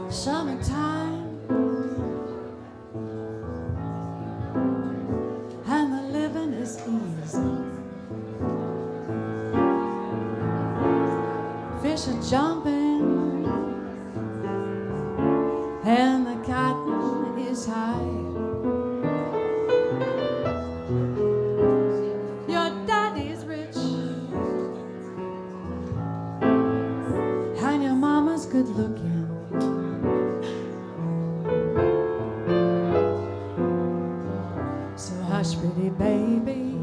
Summertime, and the living is easy. Fish are jumping, and the cotton is high. Your daddy's rich, and your mama's good looking. Hush, pretty baby,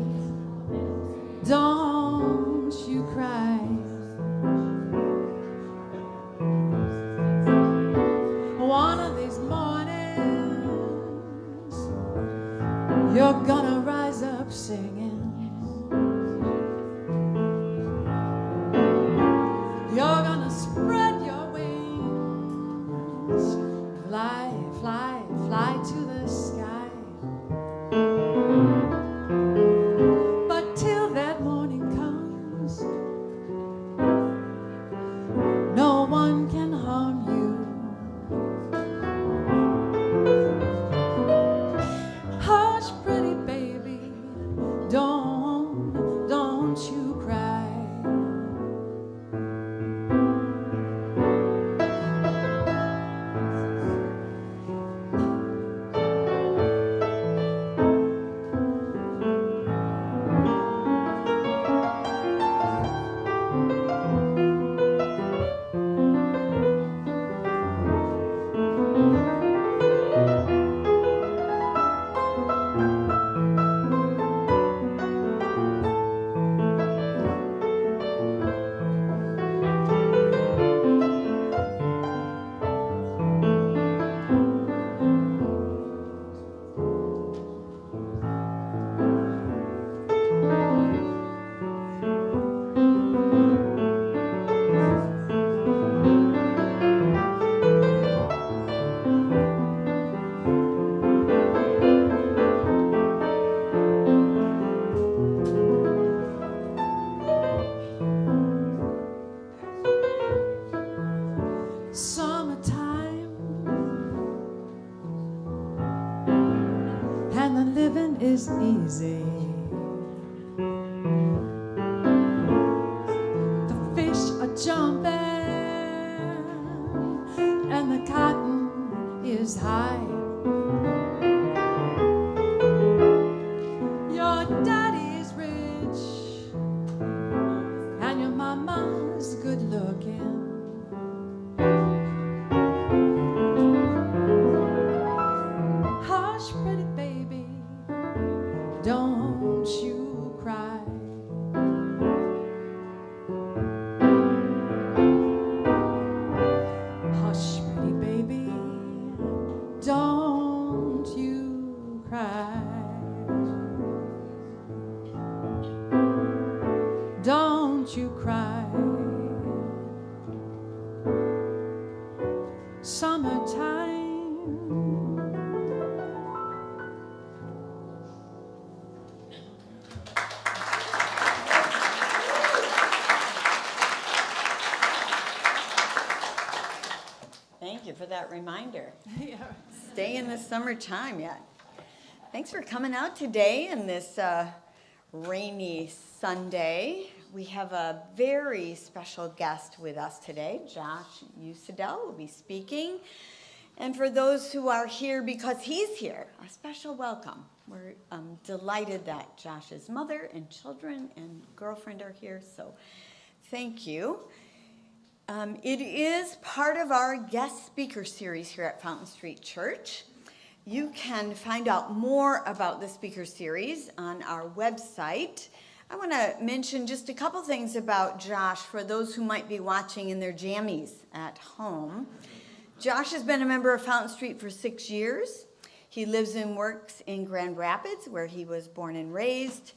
don't you cry. One of these mornings, you're gonna rise up singing. You're gonna spread your wings, fly, fly, fly to the sky. But till that morning comes, no one can harm you. Hush, pretty baby, don't you cry. Is easy. The fish are jumping and the cotton is high. Your daddy's rich and your mama's good looking. Hush, pretty baby, don't you cry. Hush, pretty baby, don't you cry. Don't you cry. Summertime. Thank you for that reminder. Yeah. Stay in the summertime yet. Thanks for coming out today on this rainy Sunday. We have a very special guest with us today. Josh Usadel will be speaking. And for those who are here because he's here, a special welcome. We're delighted that Josh's mother and children and girlfriend are here, so thank you. It is part of our guest speaker series here at Fountain Street Church. You can find out more about the speaker series on our website. I want to mention just a couple things about Josh for those who might be watching in their jammies at home. Josh has been a member of Fountain Street for 6 years. He lives and works in Grand Rapids, where he was born and raised.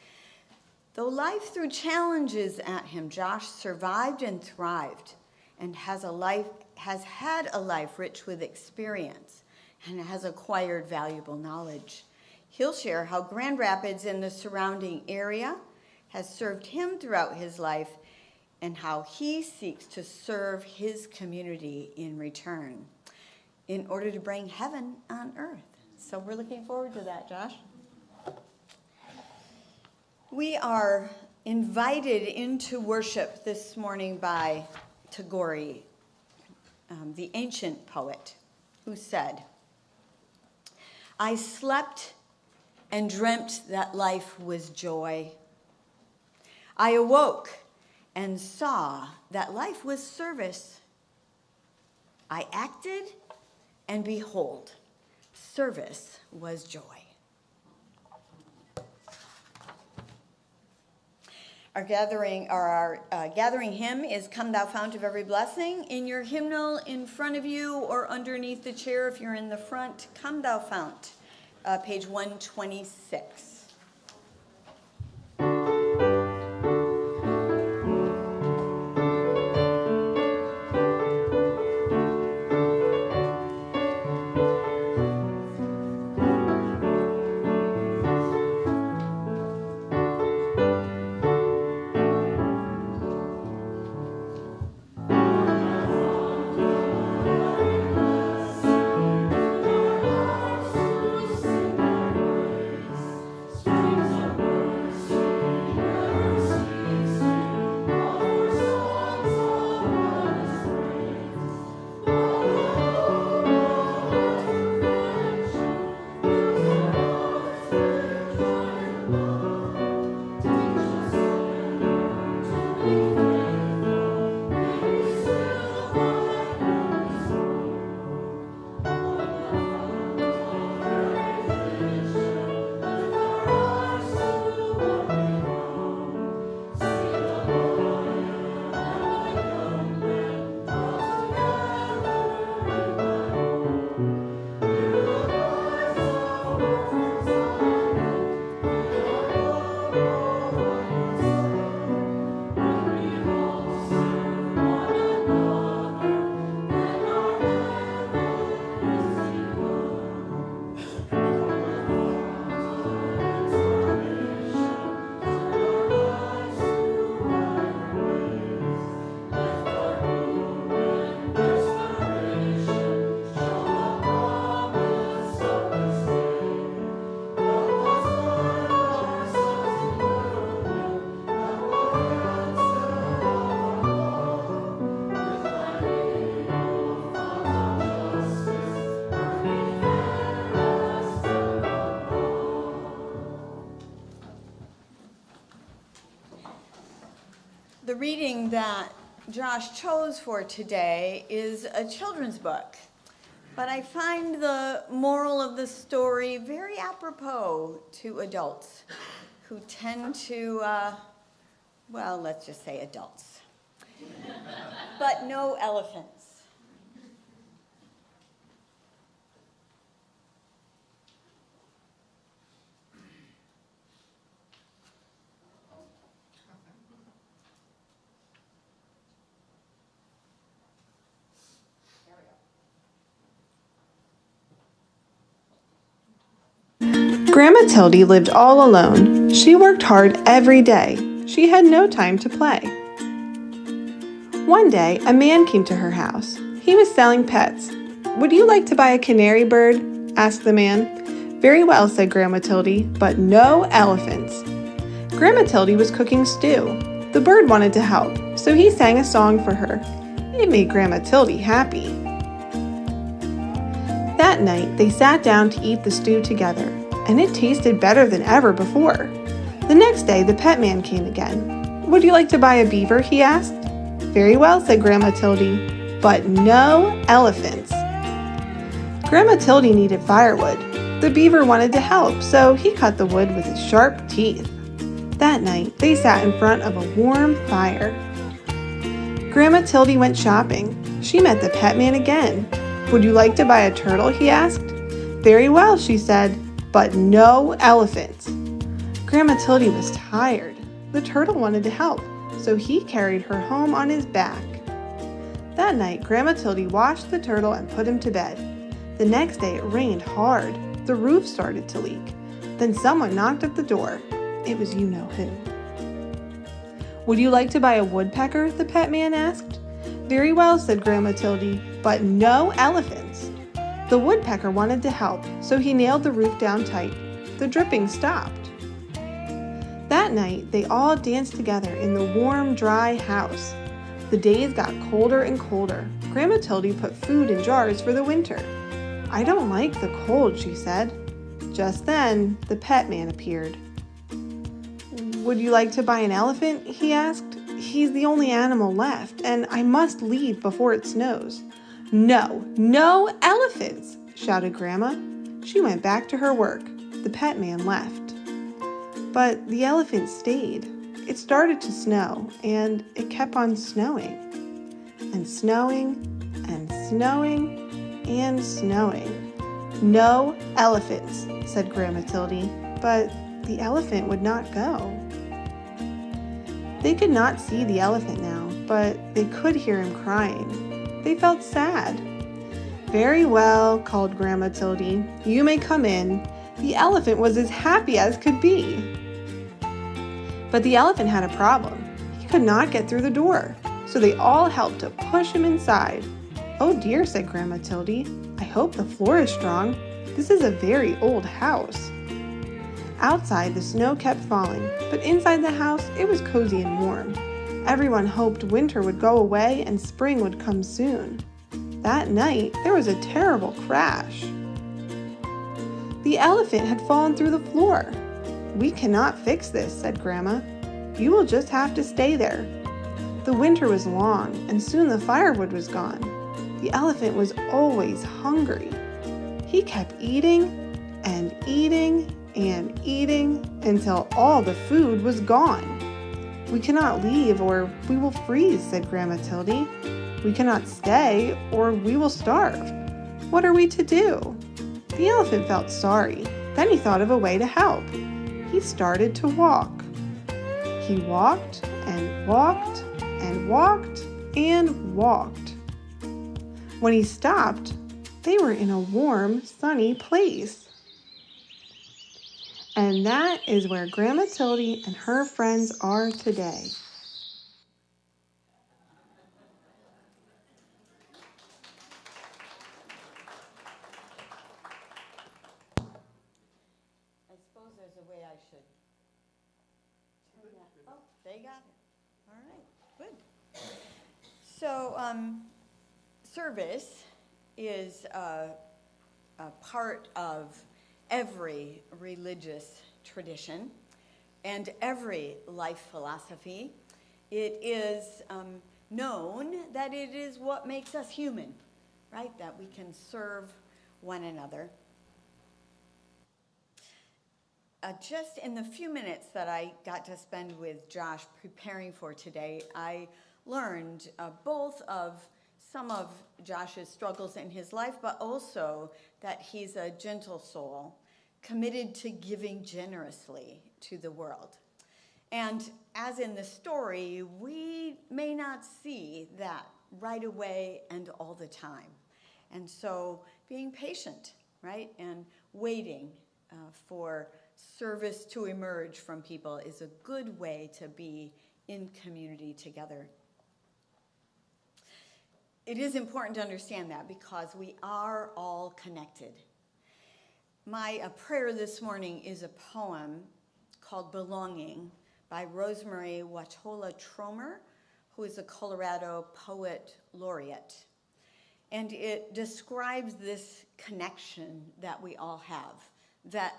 Though life threw challenges at him, Josh survived and thrived and has had a life rich with experience and has acquired valuable knowledge. He'll share how Grand Rapids and the surrounding area has served him throughout his life and how he seeks to serve his community in return in order to bring heaven on earth. So we're looking forward to that, Josh. We are invited into worship this morning by Tagore, the ancient poet, who said, "I slept and dreamt that life was joy. I awoke and saw that life was service. I acted, and behold, service was joy." Our gathering hymn is "Come Thou Fount of Every Blessing." In your hymnal in front of you or underneath the chair if you're in the front, "Come Thou Fount," page 126. The reading that Josh chose for today is a children's book, but I find the moral of the story very apropos to adults who tend to, well, let's just say adults, but no elephants. Grandma Tildy lived all alone. She worked hard every day. She had no time to play. One day, a man came to her house. He was selling pets. "Would you like to buy a canary bird?" asked the man. "Very well," said Grandma Tildy, "but no elephants." Grandma Tildy was cooking stew. The bird wanted to help, so he sang a song for her. It made Grandma Tildy happy. That night, they sat down to eat the stew together, and it tasted better than ever before. The next day, the pet man came again. "Would you like to buy a beaver?" he asked. "Very well," said Grandma Tildy, "but no elephants." Grandma Tildy needed firewood. The beaver wanted to help, so he cut the wood with his sharp teeth. That night, they sat in front of a warm fire. Grandma Tildy went shopping. She met the pet man again. "Would you like to buy a turtle?" he asked. "Very well," she said, "but no elephants." Grandma Tildy was tired. The turtle wanted to help, so he carried her home on his back. That night, Grandma Tildy washed the turtle and put him to bed. The next day, it rained hard. The roof started to leak. Then someone knocked at the door. It was you-know-who. "Would you like to buy a woodpecker?" the pet man asked. "Very well," said Grandma Tildy, "but no elephants." The woodpecker wanted to help, so he nailed the roof down tight. The dripping stopped. That night, they all danced together in the warm, dry house. The days got colder and colder. Grandma Tildy put food in jars for the winter. "I don't like the cold," she said. Just then, the pet man appeared. "Would you like to buy an elephant?" he asked. "He's the only animal left, and I must leave before it snows." "No, no elephants!" shouted Grandma. She went back to her work. The pet man left. But the elephant stayed. It started to snow, and it kept on snowing. And snowing, and snowing, and snowing. "No elephants," said Grandma Tildy, but the elephant would not go. They could not see the elephant now, but they could hear him crying. They felt sad. "Very well," called Grandma Tildy. "You may come in." The elephant was as happy as could be. But the elephant had a problem. He could not get through the door, so they all helped to push him inside. "Oh dear," said Grandma Tildy. "I hope the floor is strong. This is a very old house." Outside, the snow kept falling, but inside the house, it was cozy and warm. Everyone hoped winter would go away and spring would come soon. That night, there was a terrible crash. The elephant had fallen through the floor. "We cannot fix this," said Grandma. "You will just have to stay there." The winter was long, and soon the firewood was gone. The elephant was always hungry. He kept eating and eating and eating until all the food was gone. "We cannot leave or we will freeze," said Grandma Tildy. "We cannot stay or we will starve. What are we to do?" The elephant felt sorry. Then he thought of a way to help. He started to walk. He walked and walked and walked and walked. When he stopped, they were in a warm, sunny place. And that is where Grandma Tildy and her friends are today. I suppose there's a way I should turn that. Oh, they got it. All right, good. So, service is a part of every religious tradition and every life philosophy. It is known that it is what makes us human, right? That we can serve one another. Just in the few minutes that I got to spend with Josh preparing for today, I learned both of some of Josh's struggles in his life, but also that he's a gentle soul, committed to giving generously to the world. And as in the story, we may not see that right away and all the time. And so being patient, right, and waiting for service to emerge from people is a good way to be in community together. It is important to understand that because we are all connected. My prayer this morning is a poem called Belonging by Rosemary Watola Tromer, who is a Colorado poet laureate. And it describes this connection that we all have that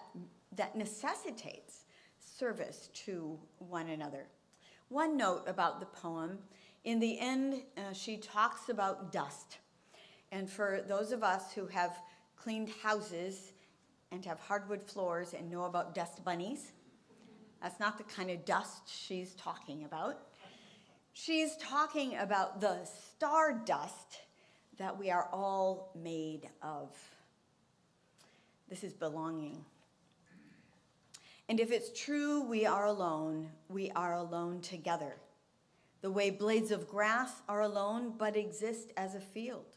necessitates service to one another. One note about the poem, in the end, she talks about dust. And for those of us who have cleaned houses and have hardwood floors and know about dust bunnies, that's not the kind of dust she's talking about. She's talking about the stardust that we are all made of. This is belonging. And if it's true we are alone together. The way blades of grass are alone but exist as a field.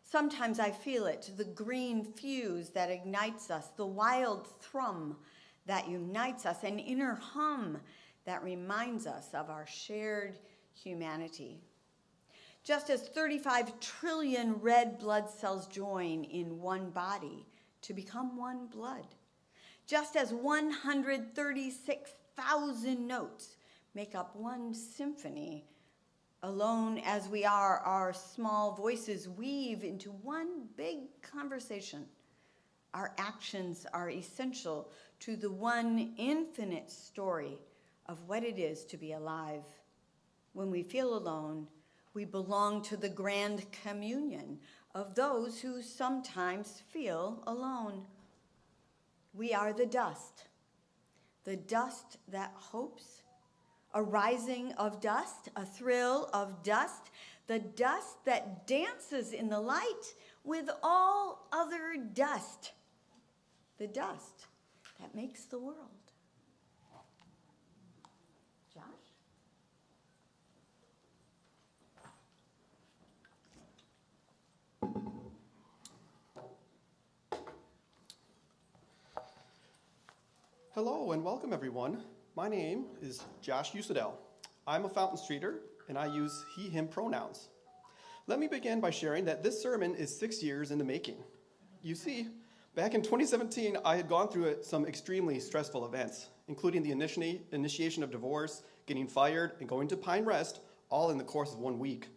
Sometimes I feel it, the green fuse that ignites us, the wild thrum that unites us, an inner hum that reminds us of our shared humanity. Just as 35 trillion red blood cells join in one body to become one blood, just as 136,000 notes make up one symphony, alone as we are, our small voices weave into one big conversation. Our actions are essential to the one infinite story of what it is to be alive. When we feel alone, we belong to the grand communion of those who sometimes feel alone. We are the dust that hopes, a rising of dust, a thrill of dust, the dust that dances in the light with all other dust, the dust that makes the world. Josh? Hello and welcome everyone. My name is Josh Usadel. I'm a Fountain Streeter and I use he, him pronouns. Let me begin by sharing that this sermon is 6 years in the making. You see, back in 2017, I had gone through some extremely stressful events, including the initiation of divorce, getting fired, and going to Pine Rest, all in the course of 1 week.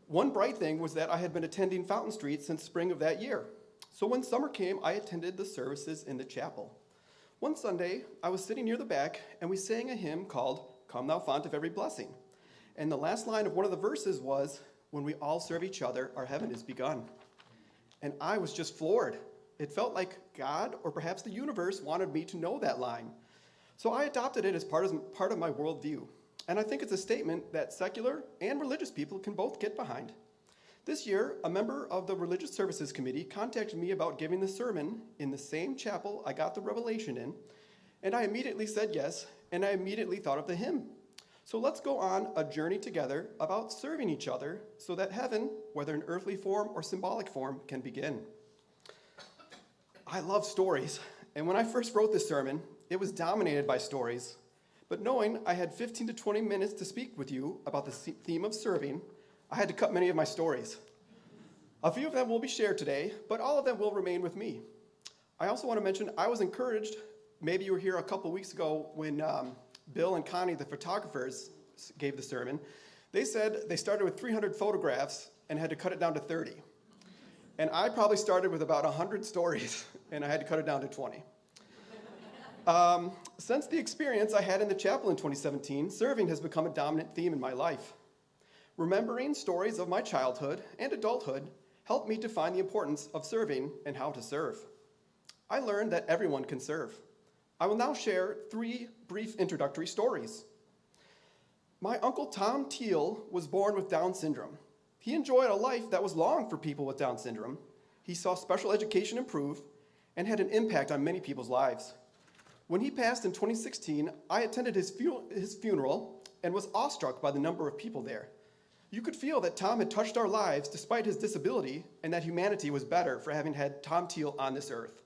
One bright thing was that I had been attending Fountain Street since spring of that year. So when summer came, I attended the services in the chapel. One Sunday, I was sitting near the back, and we sang a hymn called Come Thou Fount of Every Blessing. And the last line of one of the verses was, when we all serve each other, our heaven is begun. And I was just floored. It felt like God, or perhaps the universe, wanted me to know that line. So I adopted it as part of my worldview. And I think it's a statement that secular and religious people can both get behind. This year, a member of the Religious Services Committee contacted me about giving the sermon in the same chapel I got the revelation in, and I immediately said yes, and I immediately thought of the hymn. So let's go on a journey together about serving each other so that heaven, whether in earthly form or symbolic form, can begin. I love stories, and when I first wrote this sermon, it was dominated by stories. But knowing I had 15 to 20 minutes to speak with you about the theme of serving, I had to cut many of my stories. A few of them will be shared today, but all of them will remain with me. I also want to mention I was encouraged, maybe you were here a couple weeks ago when Bill and Connie, the photographers, gave the sermon. They said they started with 300 photographs and had to cut it down to 30. And I probably started with about 100 stories, and I had to cut it down to 20. Since the experience I had in the chapel in 2017, serving has become a dominant theme in my life. Remembering stories of my childhood and adulthood helped me define the importance of serving and how to serve. I learned that everyone can serve. I will now share 3 brief introductory stories. My Uncle Tom Teal was born with Down syndrome. He enjoyed a life that was long for people with Down syndrome. He saw special education improve and had an impact on many people's lives. When he passed in 2016, I attended his funeral and was awestruck by the number of people there. You could feel that Tom had touched our lives despite his disability and that humanity was better for having had Tom Teal on this earth.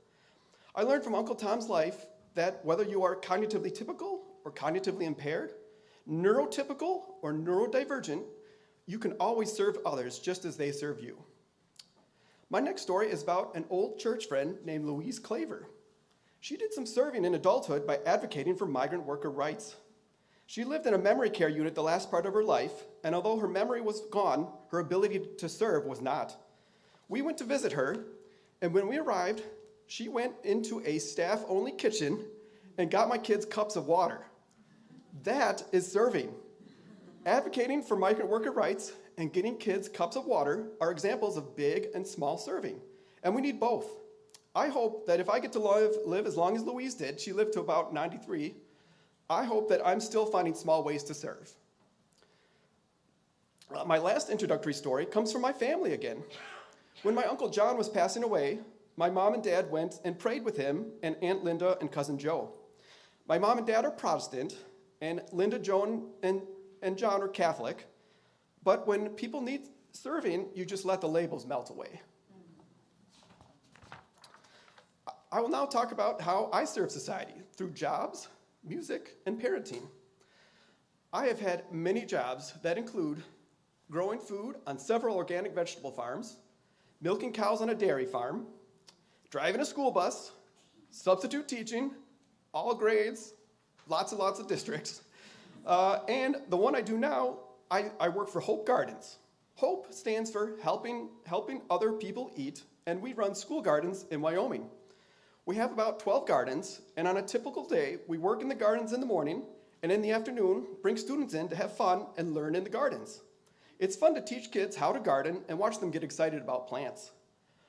I learned from Uncle Tom's life that whether you are cognitively typical or cognitively impaired, neurotypical or neurodivergent, you can always serve others just as they serve you. My next story is about an old church friend named Louise Claver. She did some serving in adulthood by advocating for migrant worker rights. She lived in a memory care unit the last part of her life, and although her memory was gone, her ability to serve was not. We went to visit her, and when we arrived, she went into a staff-only kitchen and got my kids cups of water. That is serving. Advocating for migrant worker rights and getting kids cups of water are examples of big and small serving, and we need both. I hope that if I get to live as long as Louise did, she lived to about 93, I hope that I'm still finding small ways to serve. My last introductory story comes from my family again. When my Uncle John was passing away, my mom and dad went and prayed with him and Aunt Linda and Cousin Joe. My mom and dad are Protestant, and Linda, Joan, and John are Catholic, but when people need serving, you just let the labels melt away. I will now talk about how I serve society through jobs, music, and parenting. I have had many jobs that include growing food on several organic vegetable farms, milking cows on a dairy farm, driving a school bus, substitute teaching, all grades, lots and lots of districts. And the one I do now, I work for Hope Gardens. Hope stands for helping other people eat, and we run school gardens in Wyoming. We have about 12 gardens, and on a typical day, we work in the gardens in the morning, and in the afternoon, bring students in to have fun and learn in the gardens. It's fun to teach kids how to garden and watch them get excited about plants.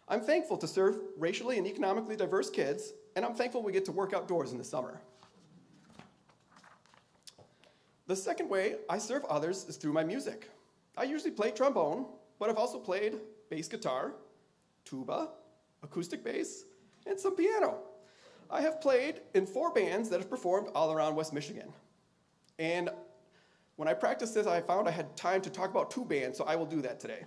I'm thankful to serve racially and economically diverse kids, and I'm thankful we get to work outdoors in the summer. The second way I serve others is through my music. I usually play trombone, but I've also played bass guitar, tuba, acoustic bass, and some piano. I have played in 4 bands that have performed all around West Michigan. And when I practiced this, I found I had time to talk about 2 bands, so I will do that today.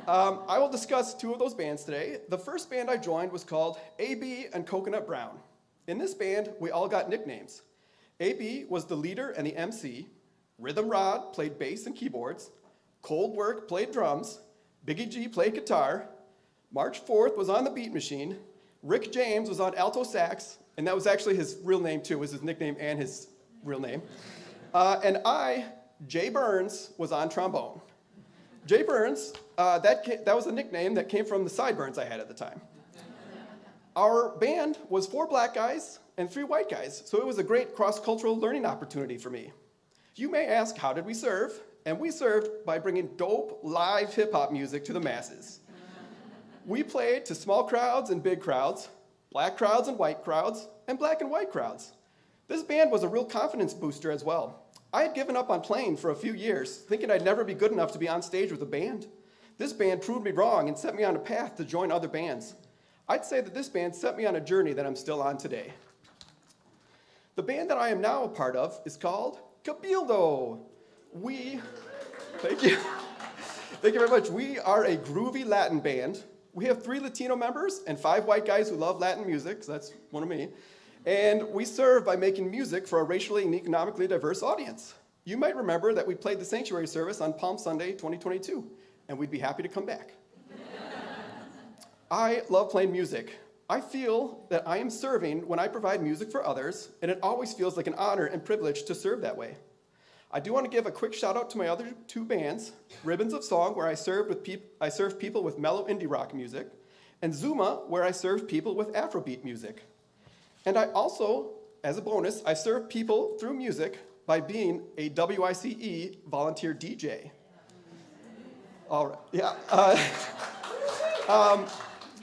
I will discuss 2 of those bands today. The first band I joined was called A.B. and Coconut Brown. In this band, we all got nicknames. A.B. was the leader and the MC. Rhythm Rod played bass and keyboards. Cold Work played drums. Biggie G played guitar. March 4th was on the beat machine. Rick James was on alto sax, and that was actually his real name too, was his nickname and his real name. And I, Jay Burns, was on trombone. Jay Burns, that was a nickname that came from the sideburns I had at the time. Our band was 4 black guys and 3 white guys, so it was a great cross-cultural learning opportunity for me. You may ask, how did we serve? And we served by bringing dope, live hip-hop music to the masses. We played to small crowds and big crowds, black crowds and white crowds, and black and white crowds. This band was a real confidence booster as well. I had given up on playing for a few years, thinking I'd never be good enough to be on stage with a band. This band proved me wrong and set me on a path to join other bands. I'd say that this band set me on a journey that I'm still on today. The band that I am now a part of is called Cabildo. Thank you. Thank you very much. We are a groovy Latin band. We have 3 Latino members and 5 white guys who love Latin music, so that's one of me. And we serve by making music for a racially and economically diverse audience. You might remember that we played the Sanctuary service on Palm Sunday 2022, and we'd be happy to come back. I love playing music. I feel that I am serving when I provide music for others, and it always feels like an honor and privilege to serve that way. I do want to give a quick shout out to my other 2 bands, Ribbons of Song, where I serve people with mellow indie rock music, and Zuma, where I serve people with Afrobeat music. And I also, as a bonus, I serve people through music by being a WICE volunteer DJ. All right, yeah.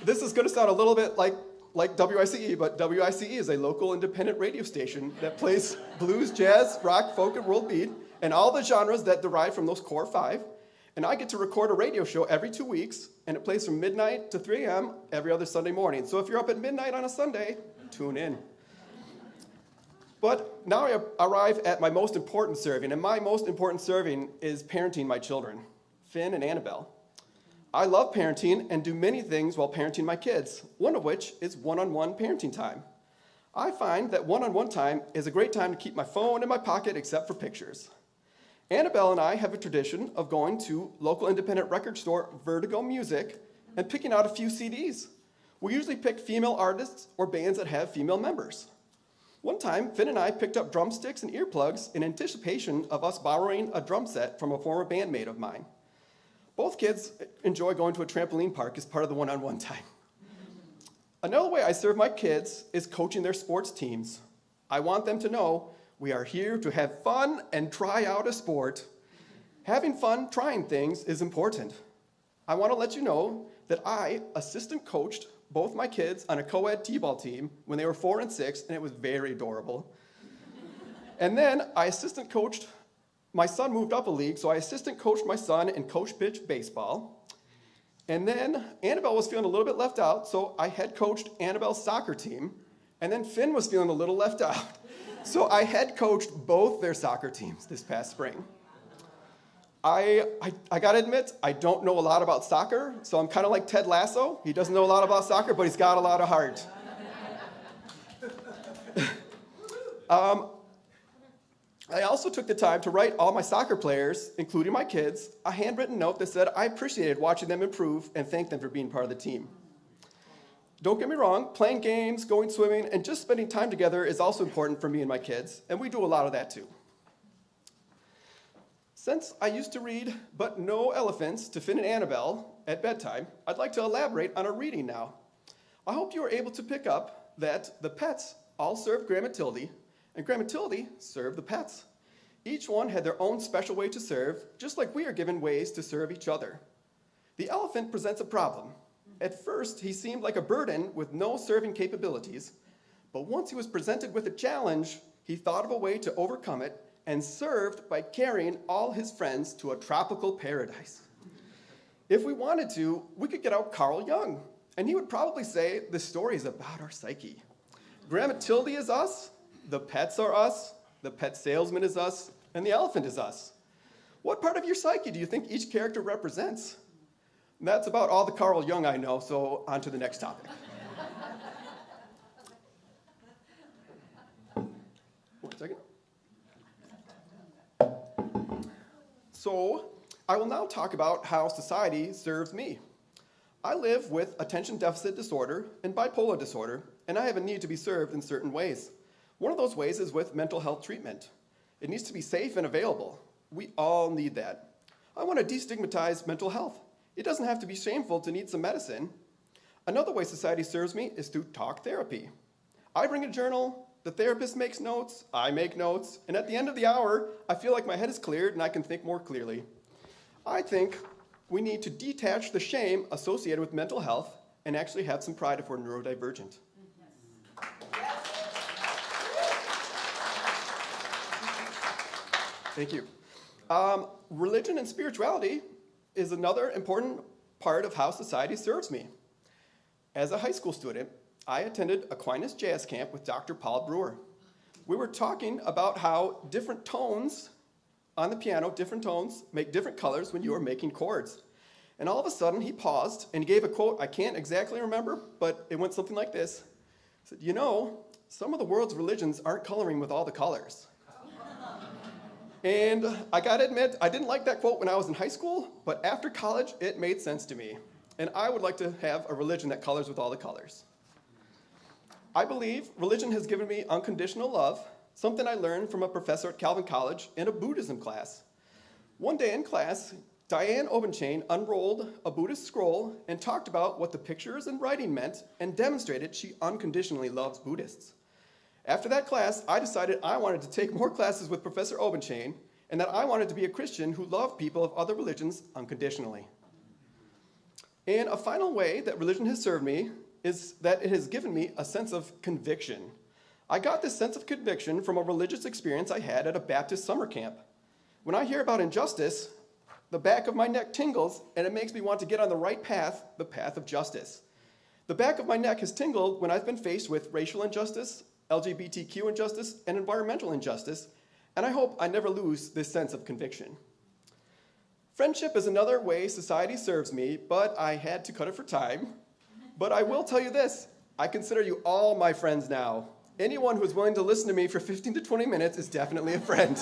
This is going to sound a little bit like WICE, but WICE is a local independent radio station that plays blues, jazz, rock, folk, and world beat, and all the genres that derive from those core 5. And I get to record a radio show every 2 weeks, and it plays from midnight to 3 a.m. every other Sunday morning. So if you're up at midnight on a Sunday, tune in. But now I arrive at my most important serving, and my most important serving is parenting my children, Finn and Annabelle. I love parenting and do many things while parenting my kids, one of which is one-on-one parenting time. I find that one-on-one time is a great time to keep my phone in my pocket except for pictures. Annabelle and I have a tradition of going to local independent record store Vertigo Music and picking out a few CDs. We usually pick female artists or bands that have female members. One time, Finn and I picked up drumsticks and earplugs in anticipation of us borrowing a drum set from a former bandmate of mine. Both kids enjoy going to a trampoline park as part of the one-on-one time. Another way I serve my kids is coaching their sports teams. I want them to know we are here to have fun and try out a sport. Having fun trying things is important. I want to let you know that I assistant coached both my kids on a co-ed t-ball team when they were 4 and 6, and it was very adorable. And then I assistant coached, my son moved up a league, so I assistant coached my son in coach pitch baseball. And then Annabelle was feeling a little bit left out, so I head coached Annabelle's soccer team. And then Finn was feeling a little left out, so I head coached both their soccer teams this past spring. I gotta admit, I don't know a lot about soccer, so I'm kind of like Ted Lasso. He doesn't know a lot about soccer, but he's got a lot of heart. I also took the time to write all my soccer players, including my kids, a handwritten note that said I appreciated watching them improve and thanked them for being part of the team. Don't get me wrong, playing games, going swimming, and just spending time together is also important for me and my kids, and we do a lot of that too. Since I used to read But No Elephants to Finn and Annabelle at bedtime, I'd like to elaborate on a reading now. I hope you were able to pick up that the pets all served Grandma Tildy, and Grandma Tildy served the pets. Each one had their own special way to serve, just like we are given ways to serve each other. The elephant presents a problem. At first, he seemed like a burden with no serving capabilities, but once he was presented with a challenge, he thought of a way to overcome it and served by carrying all his friends to a tropical paradise. If we wanted to, we could get out Carl Jung, and he would probably say the story is about our psyche. Grandma Tildy is us, the pets are us, the pet salesman is us, and the elephant is us. What part of your psyche do you think each character represents? And that's about all the Carl Jung I know, so on to the next topic. One second. So, I will now talk about how society serves me. I live with attention deficit disorder and bipolar disorder, and I have a need to be served in certain ways. One of those ways is with mental health treatment. It needs to be safe and available. We all need that. I want to destigmatize mental health. It doesn't have to be shameful to need some medicine. Another way society serves me is through talk therapy. I bring a journal, the therapist makes notes, I make notes, and at the end of the hour, I feel like my head is cleared and I can think more clearly. I think we need to detach the shame associated with mental health and actually have some pride if we're neurodivergent. Thank you. Religion and spirituality is another important part of how society serves me. As a high school student, I attended Aquinas Jazz Camp with Dr. Paul Brewer. We were talking about how different tones on the piano, different tones, make different colors when you are making chords. And all of a sudden, he paused and he gave a quote I can't exactly remember, but it went something like this. He said, you know, some of the world's religions aren't coloring with all the colors. And I gotta admit, I didn't like that quote when I was in high school, but after college, it made sense to me. And I would like to have a religion that colors with all the colors. I believe religion has given me unconditional love, something I learned from a professor at Calvin College in a Buddhism class. One day in class, Diane Obenchain unrolled a Buddhist scroll and talked about what the pictures and writing meant and demonstrated she unconditionally loves Buddhists. After that class, I decided I wanted to take more classes with Professor Obenchain and that I wanted to be a Christian who loved people of other religions unconditionally. And a final way that religion has served me is that it has given me a sense of conviction. I got this sense of conviction from a religious experience I had at a Baptist summer camp. When I hear about injustice, the back of my neck tingles, and it makes me want to get on the right path, the path of justice. The back of my neck has tingled when I've been faced with racial injustice, LGBTQ injustice, and environmental injustice, and I hope I never lose this sense of conviction. Friendship is another way society serves me, but I had to cut it for time. But I will tell you this, I consider you all my friends now. Anyone who's willing to listen to me for 15 to 20 minutes is definitely a friend.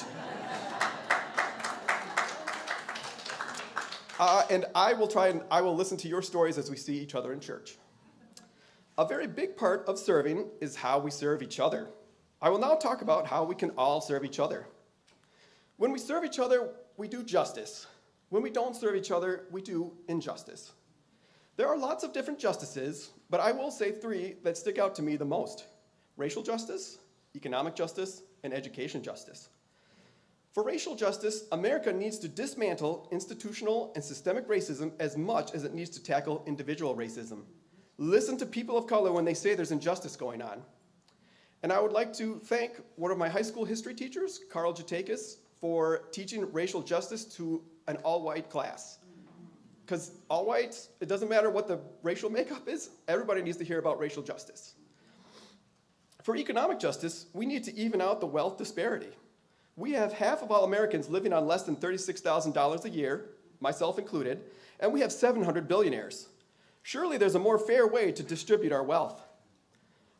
And I will listen to your stories as we see each other in church. A very big part of serving is how we serve each other. I will now talk about how we can all serve each other. When we serve each other, we do justice. When we don't serve each other, we do injustice. There are lots of different justices, but I will say three that stick out to me the most: racial justice, economic justice, and education justice. For racial justice, America needs to dismantle institutional and systemic racism as much as it needs to tackle individual racism. Listen to people of color when they say there's injustice going on. And I would like to thank one of my high school history teachers, Carl Jatakis, for teaching racial justice to an all-white class. Because all whites, it doesn't matter what the racial makeup is, everybody needs to hear about racial justice. For economic justice, we need to even out the wealth disparity. We have half of all Americans living on less than $36,000 a year, myself included, and we have 700 billionaires. Surely there's a more fair way to distribute our wealth.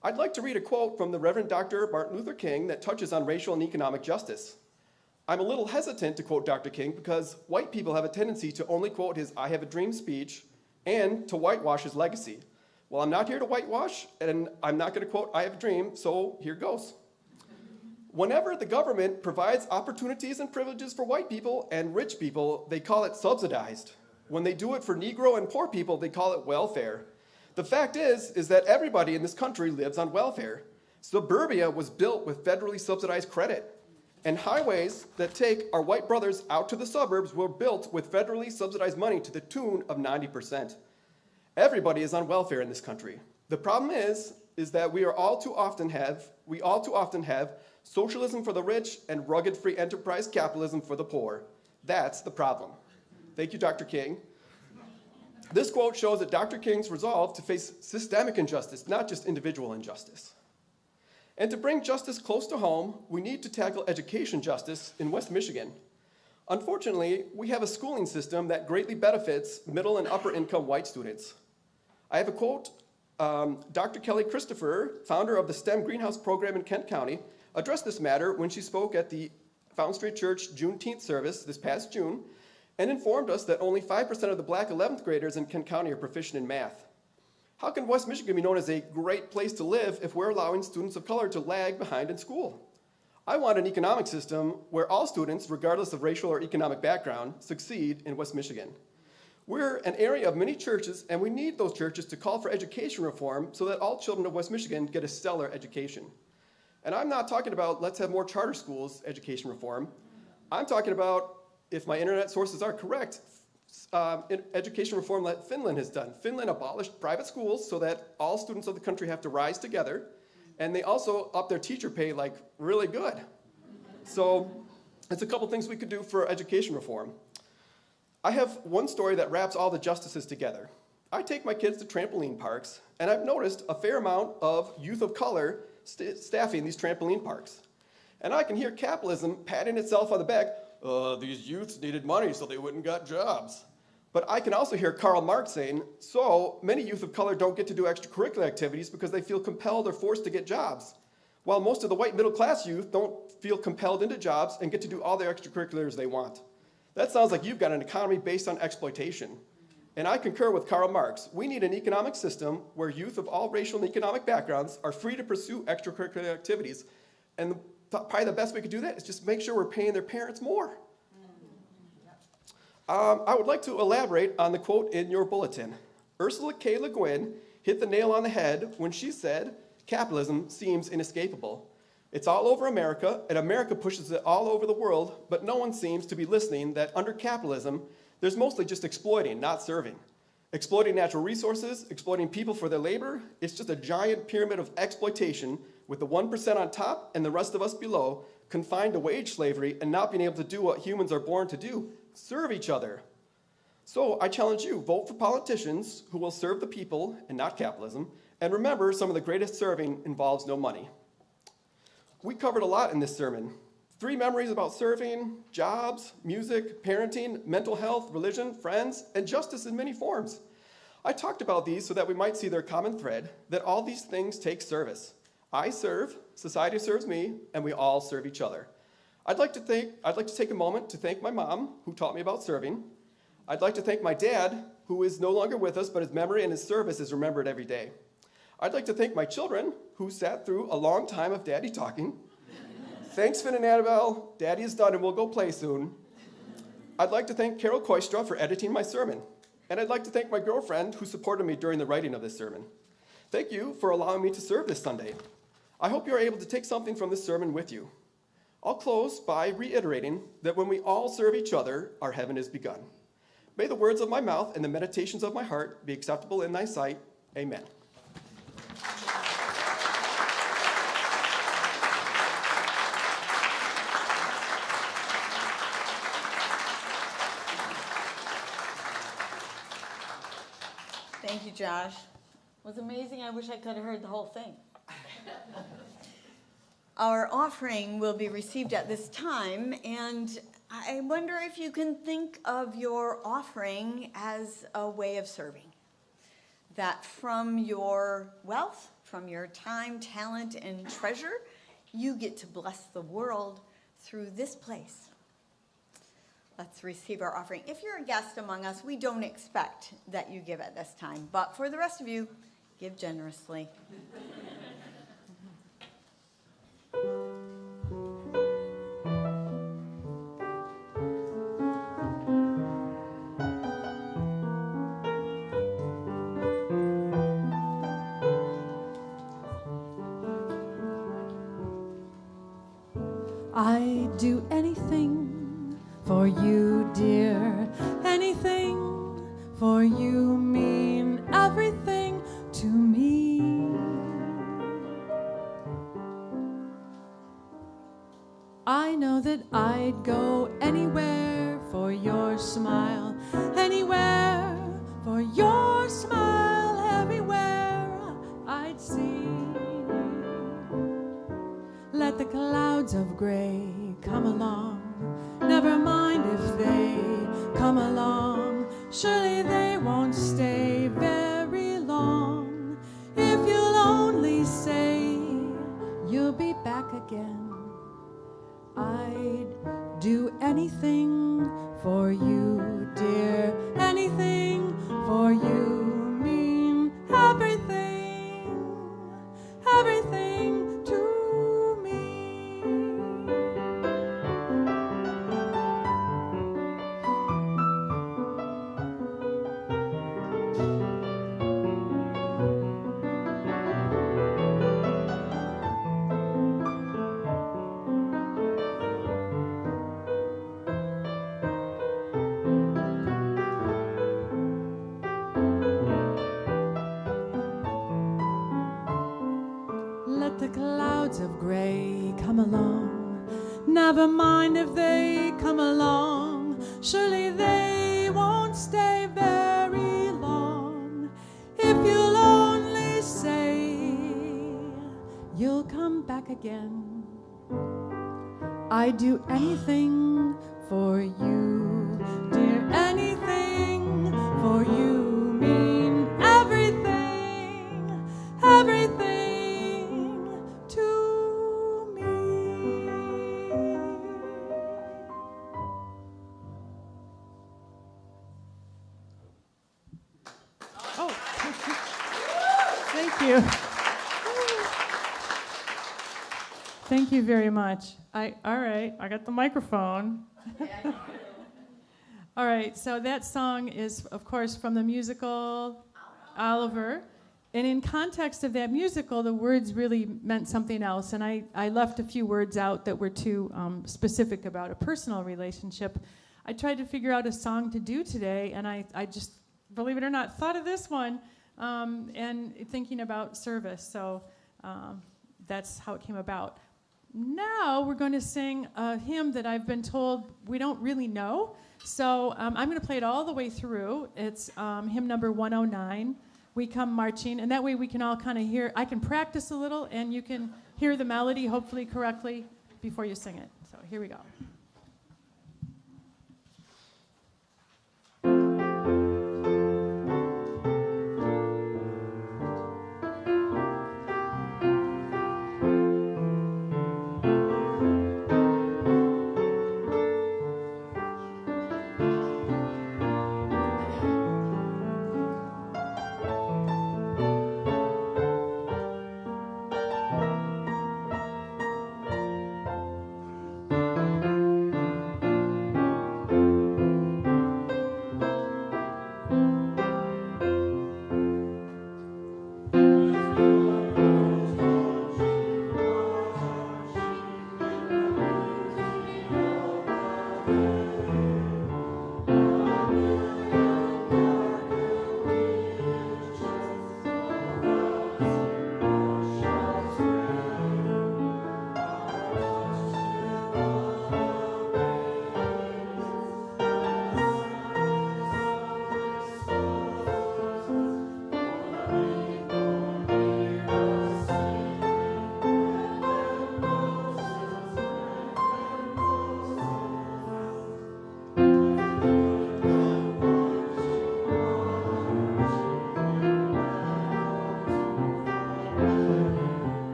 I'd like to read a quote from the Reverend Dr. Martin Luther King that touches on racial and economic justice. I'm a little hesitant to quote Dr. King because white people have a tendency to only quote his "I have a dream" speech and to whitewash his legacy. Well, I'm not here to whitewash, and I'm not going to quote "I have a dream," so here goes. Whenever the government provides opportunities and privileges for white people and rich people, they call it subsidized. When they do it for Negro and poor people, they call it welfare. The fact is that everybody in this country lives on welfare. Suburbia was built with federally subsidized credit, and highways that take our white brothers out to the suburbs were built with federally subsidized money to the tune of 90%. Everybody is on welfare in this country. The problem is that we all too often have socialism for the rich and rugged free enterprise capitalism for the poor. That's the problem. Thank you, Dr. King. This quote shows that Dr. King's resolve to face systemic injustice, not just individual injustice. And to bring justice close to home, we need to tackle education justice in West Michigan. Unfortunately, we have a schooling system that greatly benefits middle and upper income white students. I have a quote. Dr. Kelly Christopher, founder of the STEM Greenhouse program in Kent County, addressed this matter when she spoke at the Fount Street Church Juneteenth service this past June and informed us that only 5% of the black 11th graders in Kent County are proficient in math. How can West Michigan be known as a great place to live if we're allowing students of color to lag behind in school? I want an economic system where all students, regardless of racial or economic background, succeed in West Michigan. We're an area of many churches, and we need those churches to call for education reform so that all children of West Michigan get a stellar education. And I'm not talking about let's have more charter schools education reform. I'm talking about, if my internet sources are correct, education reform that Finland has done. Finland abolished private schools so that all students of the country have to rise together, and they also up their teacher pay like really good. So it's a couple things we could do for education reform. I have one story that wraps all the justices together. I take my kids to trampoline parks, and I've noticed a fair amount of youth of color staffing these trampoline parks. And I can hear capitalism patting itself on the back. These youths needed money so they wouldn't got jobs. But I can also hear Karl Marx saying, so many youth of color don't get to do extracurricular activities because they feel compelled or forced to get jobs, while most of the white middle class youth don't feel compelled into jobs and get to do all their extracurriculars they want. That sounds like you've got an economy based on exploitation. And I concur with Karl Marx. We need an economic system where youth of all racial and economic backgrounds are free to pursue extracurricular activities. And probably the best way we could do that is just make sure we're paying their parents more. I would like to elaborate on the quote in your bulletin. Ursula K. Le Guin hit the nail on the head when she said, capitalism seems inescapable. It's all over America, and America pushes it all over the world, but no one seems to be listening that under capitalism, there's mostly just exploiting, not serving. Exploiting natural resources, exploiting people for their labor, it's just a giant pyramid of exploitation with the 1% on top and the rest of us below, confined to wage slavery and not being able to do what humans are born to do, serve each other. So I challenge you, vote for politicians who will serve the people and not capitalism, and remember some of the greatest serving involves no money. We covered a lot in this sermon. 3 memories about serving, jobs, music, parenting, mental health, religion, friends, and justice in many forms. I talked about these so that we might see their common thread, that all these things take service. I serve, society serves me, and we all serve each other. I'd like to take a moment to thank my mom, who taught me about serving. I'd like to thank my dad, who is no longer with us, but his memory and his service is remembered every day. I'd like to thank my children, who sat through a long time of Daddy talking. Thanks, Finn and Annabelle. Daddy is done and we'll go play soon. I'd like to thank Carol Koistra for editing my sermon. And I'd like to thank my girlfriend who supported me during the writing of this sermon. Thank you for allowing me to serve this Sunday. I hope you're able to take something from this sermon with you. I'll close by reiterating that when we all serve each other, our heaven is begun. May the words of my mouth and the meditations of my heart be acceptable in thy sight. Amen. Thank you, Josh. It was amazing. I wish I could have heard the whole thing. Our offering will be received at this time, and I wonder if you can think of your offering as a way of serving. That from your wealth, from your time, talent, and treasure, you get to bless the world through this place. Let's receive our offering. If you're a guest among us, we don't expect that you give at this time, but for the rest of you, give generously. I'd do anything for you, dear. Anything for you mean everything to me. I know that I'd go anywhere for your smile, anywhere for your smile, everywhere I'd see. Let the clouds of gray come along, never mind if they come along, surely they won't stay very long. If you'll only say you'll be back again, I'd do anything for you, dear. Anything for you mean everything, everything to the clouds of gray come along, never mind if they come along, surely they won't stay very long. If you'll only say you'll come back again, I'd do anything for you, dear. Anything for you mean everything, everything to me. Oh, thank you. Thank you very much. All right, I got the microphone. All right, so that song is, of course, from the musical Oliver. And in context of that musical, the words really meant something else. And I left a few words out that were too specific about a personal relationship. I tried to figure out a song to do today, and I just, believe it or not, thought of this one and thinking about service. So that's how it came about. Now we're going to sing a hymn that I've been told we don't really know. So I'm going to play it all the way through. It's hymn number 109, We Come Marching. And that way we can all kind of hear. I can practice a little, and you can hear the melody, hopefully correctly, before you sing it. So here we go.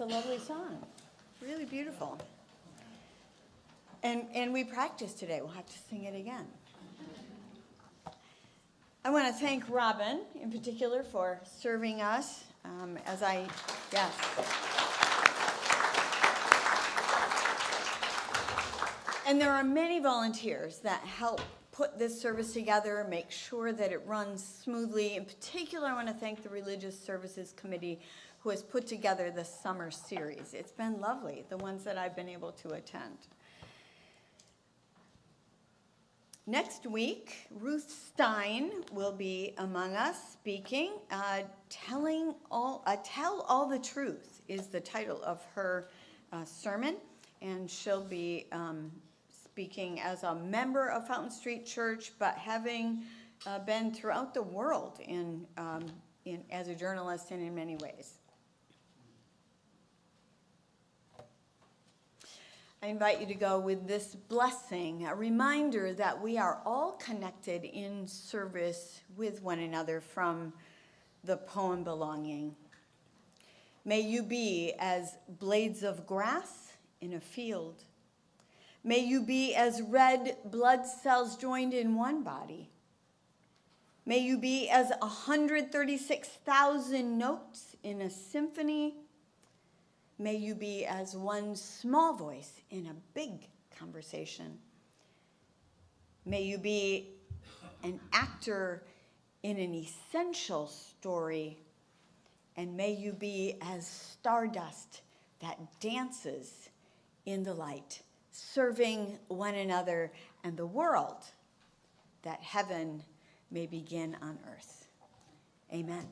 It's a lovely song. Really beautiful. And we practiced today. We'll have to sing it again. I want to thank Robin in particular for serving us yes. And there are many volunteers that help put this service together, make sure that it runs smoothly. In particular, I want to thank the Religious Services Committee who has put together the summer series. It's been lovely, the ones that I've been able to attend. Next week, Ruth Stein will be among us speaking. Tell All the Truth is the title of her sermon, and she'll be speaking as a member of Fountain Street Church, but having been throughout the world as a journalist and in many ways. I invite you to go with this blessing, a reminder that we are all connected in service with one another from the poem Belonging. May you be as blades of grass in a field. May you be as red blood cells joined in one body. May you be as 136,000 notes in a symphony. May you be as one small voice in a big conversation. May you be an actor in an essential story. And may you be as stardust that dances in the light, serving one another and the world, that heaven may begin on earth. Amen.